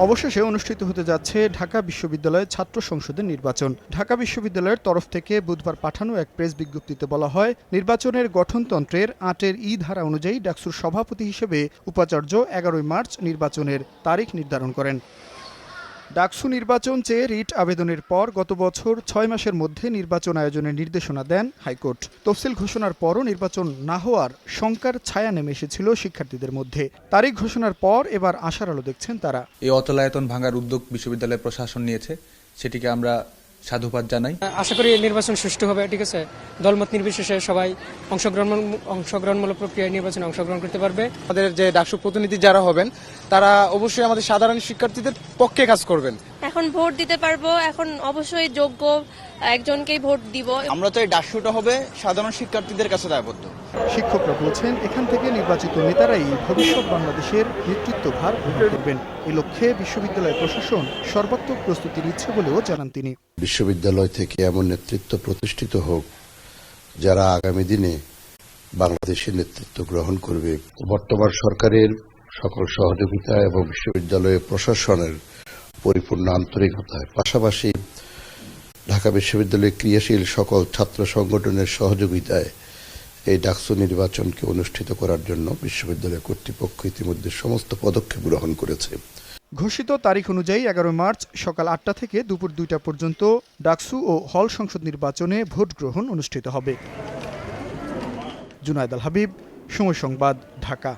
অবশেষে অনুষ্ঠিত হতে যাচ্ছে ঢাকা বিশ্ববিদ্যালয়ের ছাত্র সংসদের নির্বাচন। ঢাকা বিশ্ববিদ্যালয়ের তরফ থেকে বুধবার পাঠানো এক প্রেস বিজ্ঞপ্তিতে বলা হয়, নির্বাচনের গঠনতন্ত্রের ৮-এর ই ধারা অনুযায়ী ডাকসুর সভাপতি হিসেবে উপাচার্য ১১ মার্চ নির্বাচনের তারিখ নির্ধারণ করেন। ডাকসু নির্বাচন চেয়ে রিট আবেদনের পর গত বছর ৬ মাসের মধ্যে নির্বাচন আয়োজনের নির্দেশনা দেন হাইকোর্ট। তফসিল ঘোষণার পরও নির্বাচন না হওয়ার শঙ্কার ছায়া নেমে এসেছিল শিক্ষার্থীদের মধ্যে। তারিখ ঘোষণার পর এবার আশার আলো দেখছেন তারা। এই অচলায়তন ভাঙার উদ্যোগ বিশ্ববিদ্যালয় প্রশাসন নিয়েছে, সেটিকে আমরা সাধুবাদ জানাই। আশা করি নির্বাচন সুষ্ঠু হবে। ঠিক আছে, দলমত নির্বিশেষে সবাই অংশগ্রহণমূলক প্রক্রিয়ায় নির্বাচনে অংশগ্রহণ করতে পারবে। আমাদের যে ডাকসু প্রতিনিধি যারা হবেন তারা অবশ্যই আমাদের সাধারণ শিক্ষার্থীদের পক্ষে কাজ করবেন। এখন ভোট দিতে পারবো, এখন অবশ্যই যোগ্য একজনকেই ভোট দিব। আমরা তো এই ডাকসুটা হবে সাধারণ শিক্ষার্থীদের কাছে দায়বদ্ধ। শিক্ষকরা বলছেন, এখান থেকে নির্বাচিত নেতারাই ভবিষ্যৎ বাংলাদেশের নেতৃত্বভার গ্রহণ করবেন। এ লক্ষ্যে বিশ্ববিদ্যালয় প্রশাসন সর্বাত্মক প্রস্তুতি নিচ্ছে বলেও জানান তিনি। বিশ্ববিদ্যালয় থেকে এমন নেতৃত্ব প্রতিষ্ঠিত হোক যারা আগামী দিনে বাংলাদেশের নেতৃত্ব গ্রহণ করবে। বর্তমান সরকারের সকল সহযোগিতা এবং বিশ্ববিদ্যালয়ের প্রশাসনের পরিপূর্ণ আন্তরিকতায়, পাশাপাশি ঢাকা বিশ্ববিদ্যালয়ের ক্রিয়াশীল সকল ছাত্র সংগঠনের সহযোগিতায় এই ডাকসু নির্বাচনকে অনুষ্ঠিত করার জন্য বিশ্ববিদ্যালয় কর্তৃপক্ষ ইতিমধ্যে সমস্ত পদক্ষেপ গ্রহণ করেছে। ঘোষিত তারিখ অনুযায়ী ১১ মার্চ সকাল ৮টা থেকে দুপুর ২টা পর্যন্ত ডাকসু ও হল সংসদ নির্বাচনে ভোট গ্রহণ অনুষ্ঠিত হবে। জুনায়েদ আল হাবিব, সময় সংবাদ, ঢাকা।